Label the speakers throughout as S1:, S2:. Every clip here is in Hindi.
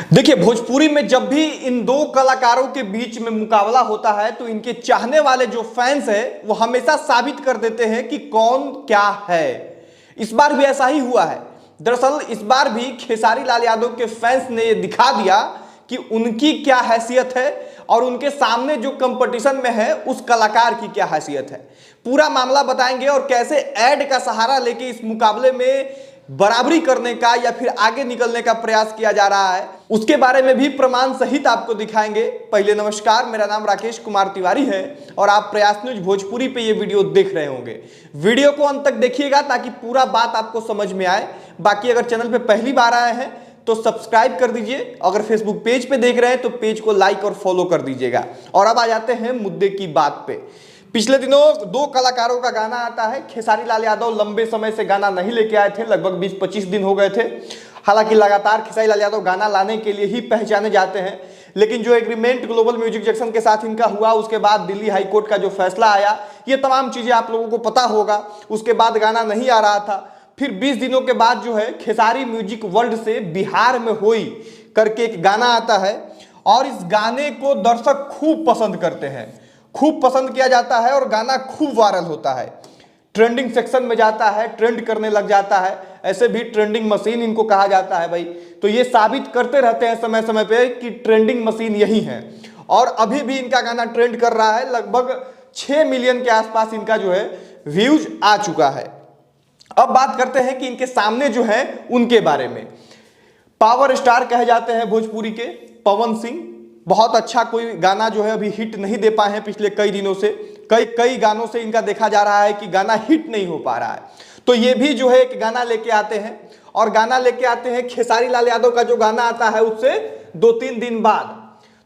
S1: देखिए, भोजपुरी में जब भी इन दो कलाकारों के बीच में मुकाबला होता है तो इनके चाहने वाले जो फैंस है वो हमेशा साबित कर देते हैं कि कौन क्या है। इस बार भी ऐसा ही हुआ है। दरअसल इस बार भी खेसारी लाल यादव के फैंस ने ये दिखा दिया कि उनकी क्या हैसियत है और उनके सामने जो कंपटीशन में है उस कलाकार की क्या हैसियत है। पूरा मामला बताएंगे और कैसे ऐड का सहारा लेके इस मुकाबले में बराबरी करने का या फिर आगे निकलने का प्रयास किया जा रहा है, उसके बारे में भी प्रमाण सहित आपको दिखाएंगे। पहले नमस्कार, मेरा नाम राकेश कुमार तिवारी है और आप प्रयास न्यूज भोजपुरी पे ये वीडियो देख रहे होंगे। वीडियो को अंत तक देखिएगा ताकि पूरा बात आपको समझ में आए। बाकी अगर चैनल पे पहली बार आए हैं तो सब्सक्राइब कर दीजिए। अगर फेसबुक पेज पे देख रहे हैं तो पेज को लाइक और फॉलो कर दीजिएगा। और अब आ जाते हैं मुद्दे की बात पे। पिछले दिनों दो कलाकारों का गाना आता है। खेसारी लाल यादव लंबे समय से गाना नहीं लेके आए थे, लगभग 20-25 दिन हो गए थे। हालांकि लगातार खेसारी लाल यादव गाना लाने के लिए ही पहचाने जाते हैं, लेकिन जो एग्रीमेंट ग्लोबल म्यूजिक जंक्शन के साथ इनका हुआ, उसके बाद दिल्ली हाई कोर्ट का जो फैसला आया, ये तमाम चीजें आप लोगों को पता होगा। उसके बाद गाना नहीं आ रहा था। फिर 20 दिनों के बाद जो है खेसारी म्यूजिक वर्ल्ड से बिहार में होई करके एक गाना आता है और इस गाने को दर्शक खूब पसंद करते हैं, खूब पसंद किया जाता है और गाना खूब वायरल होता है, ट्रेंडिंग सेक्शन में जाता है, ट्रेंड करने लग जाता है। ऐसे भी ट्रेंडिंग मशीन इनको कहा जाता है भाई। तो ये साबित करते रहते हैं समय समय पे कि ट्रेंडिंग मशीन यही है और अभी भी इनका गाना ट्रेंड कर रहा है। लगभग 6 मिलियन के आसपास इनका जो है व्यूज आ चुका है। अब बात करते हैं कि इनके सामने जो है उनके बारे में। पावर स्टार कहे जाते हैं भोजपुरी के पवन सिंह। बहुत अच्छा कोई गाना जो है अभी हिट नहीं दे पाए हैं पिछले कई दिनों से। कई गानों से इनका देखा जा रहा है कि गाना हिट नहीं हो पा रहा है। तो ये भी जो है एक गाना लेके आते हैं और गाना लेके आते हैं खेसारी लाल यादव का जो गाना आता है उससे 2-3 दिन बाद।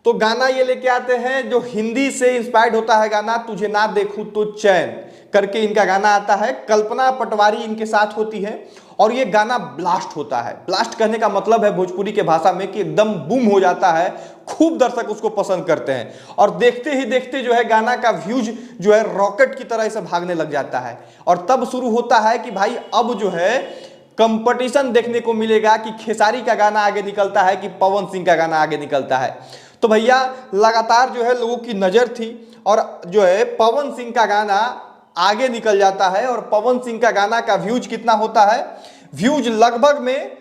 S1: तो गाना ये लेके आते हैं जो हिंदी से इंस्पायर्ड होता है गाना, तुझे ना देखूं तो चैन करके इनका गाना आता है। कल्पना पटवारी इनके साथ होती है और ये गाना ब्लास्ट होता है। ब्लास्ट कहने का मतलब है भोजपुरी के भाषा में कि एकदम बूम हो जाता है, खूब दर्शक उसको पसंद करते हैं और देखते ही देखते जो है गाना का व्यूज जो है रॉकेट की तरह से भागने लग जाता है। और तब शुरू होता है कि भाई अब जो है कंपटीशन देखने को मिलेगा कि खेसारी का गाना आगे निकलता है कि पवन सिंह का गाना आगे निकलता है। तो भैया लगातार जो है लोगों की नजर थी और जो है पवन सिंह का गाना आगे निकल जाता है। और पवन सिंह का गाना का व्यूज कितना होता है? व्यूज लगभग में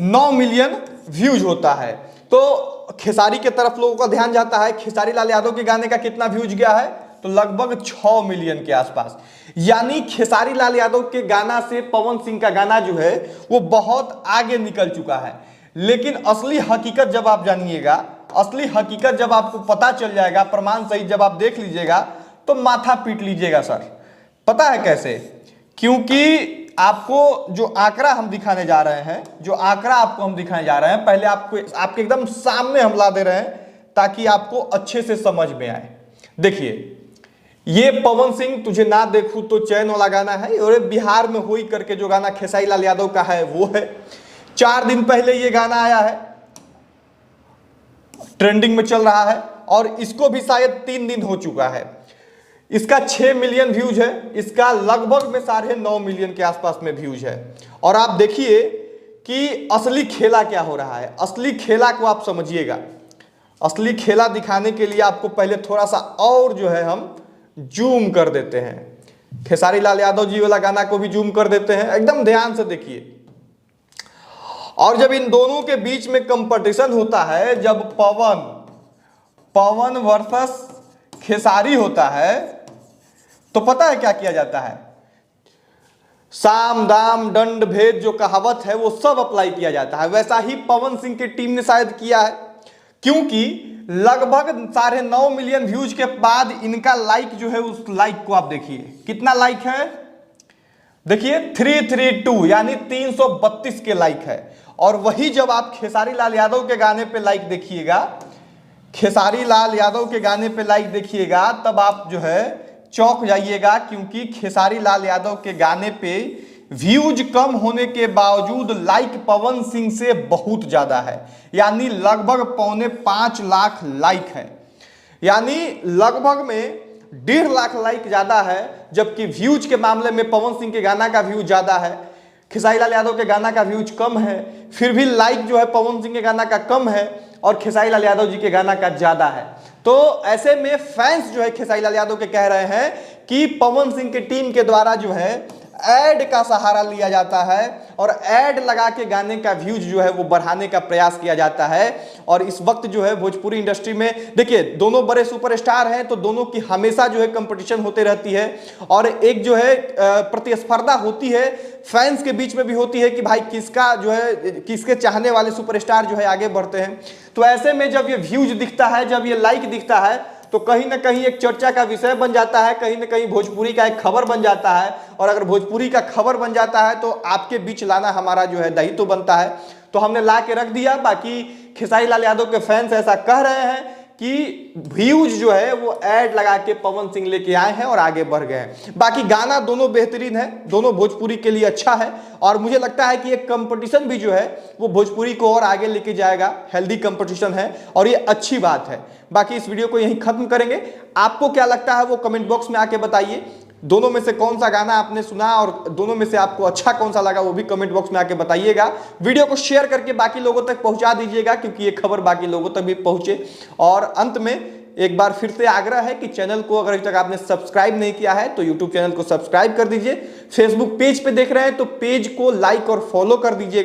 S1: 9 मिलियन व्यूज होता है। तो खेसारी के तरफ लोगों का ध्यान जाता है। खेसारी लाल यादव के गाने का कितना व्यूज गया है? तो लगभग 6 मिलियन के आसपास। यानी खेसारी लाल यादव के गाना से पवन सिंह का गाना जो है वो बहुत आगे निकल चुका है। लेकिन असली हकीकत जब आप जानिएगा, असली हकीकत जब आपको पता चल जाएगा, प्रमाण सहित जब आप देख लीजिएगा तो माथा पीट लीजिएगा सर। पता है कैसे? क्योंकि आपको जो आंकड़ा हम दिखाने जा रहे हैं, जो आंकड़ा आपको हम दिखाने जा रहे हैं, पहले आपको आपके एकदम सामने हम ला दे रहे हैं ताकि आपको अच्छे से समझ में आए। देखिए, ये पवन सिंह तुझे ना देखूं तो चैन वाला गाना है और बिहार में हुई करके जो गाना खेसारी लाल यादव का है वो है। 4 दिन पहले ये गाना आया है, ट्रेंडिंग में चल रहा है और इसको भी शायद 3 दिन हो चुका है। इसका 6 मिलियन व्यूज है, इसका लगभग में 9.5 मिलियन के आसपास में व्यूज है। और आप देखिए कि असली खेला क्या हो रहा है। असली खेला को आप समझिएगा। असली खेला दिखाने के लिए आपको पहले थोड़ा सा और जो है हम जूम कर देते हैं। खेसारी लाल यादव जी वाला गाना को भी जूम कर देते हैं, एकदम ध्यान से देखिए। और जब इन दोनों के बीच में कंपटीशन होता है, जब पवन वर्सेस खेसारी होता है, तो पता है क्या किया जाता है? साम दाम दंड भेद जो कहावत है वो सब अप्लाई किया जाता है। वैसा ही पवन सिंह की टीम ने शायद किया है, क्योंकि लगभग 9.5 मिलियन व्यूज के बाद इनका लाइक जो है, उस लाइक को आप देखिए कितना लाइक है। देखिए 332 यानी 332 के लाइक है। और वही जब आप खेसारी लाल यादव के गाने पे लाइक देखिएगा, खेसारी लाल यादव के गाने पे लाइक देखिएगा, तब आप जो है चौंक जाइएगा, क्योंकि खेसारी लाल यादव के गाने पे व्यूज कम होने के बावजूद लाइक पवन सिंह से बहुत ज्यादा है। यानी लगभग 4.25 लाख लाइक है। यानी लगभग में 1.5 लाख लाइक ज्यादा है, जबकि व्यूज के मामले में पवन सिंह के गाना का व्यूज ज्यादा है। खेसारी लाल यादव के गाना का व्यूज कम है, फिर भी लाइक जो है पवन सिंह के गाना का कम है और खेसारी लाल यादव जी के गाना का ज्यादा है। तो ऐसे में फैंस जो है खेसारी लाल यादव के कह रहे हैं कि पवन सिंह के टीम के द्वारा जो है ऐड का सहारा लिया जाता है और ऐड लगा के गाने का व्यूज जो है वो बढ़ाने का प्रयास किया जाता है। और इस वक्त जो है भोजपुरी इंडस्ट्री में देखिए दोनों बड़े सुपरस्टार हैं, तो दोनों की हमेशा जो है कंपटीशन होते रहती है और एक जो है प्रतिस्पर्धा होती है, फैंस के बीच में भी होती है कि भाई किसका जो है किसके चाहने वाले सुपरस्टार जो है आगे बढ़ते हैं। तो ऐसे में जब ये व्यूज दिखता है, जब ये लाइक दिखता है, तो कहीं ना कहीं एक चर्चा का विषय बन जाता है, कहीं ना कहीं भोजपुरी का एक खबर बन जाता है। और अगर भोजपुरी का खबर बन जाता है तो आपके बीच लाना हमारा जो है दायित्व बनता है, तो हमने ला के रख दिया। बाकी खेसारी लाल यादव के फैंस ऐसा कह रहे हैं कि व्यूज जो है वो ऐड लगा के पवन सिंह लेके आए हैं और आगे बढ़ गए हैं। बाकी गाना दोनों बेहतरीन है, दोनों भोजपुरी के लिए अच्छा है और मुझे लगता है कि एक कंपटीशन भी जो है वो भोजपुरी को और आगे लेके जाएगा। हेल्दी कंपटीशन है और ये अच्छी बात है। बाकी इस वीडियो को यहीं खत्म करेंगे। आपको क्या लगता है वो कमेंट बॉक्स में आके बताइए। दोनों में से कौन सा गाना आपने सुना और दोनों में से आपको अच्छा कौन सा लगा वो भी कमेंट बॉक्स में आके बताइएगा। वीडियो को शेयर करके बाकी लोगों तक पहुंचा दीजिएगा क्योंकि ये खबर बाकी लोगों तक भी पहुंचे। और अंत में एक बार फिर से आग्रह है कि चैनल को अगर अभी तक आपने सब्सक्राइब नहीं किया है तो यूट्यूब चैनल को सब्सक्राइब कर दीजिए। फेसबुक पेज पे देख रहे हैं तो पेज को लाइक और फॉलो कर दीजिएगा।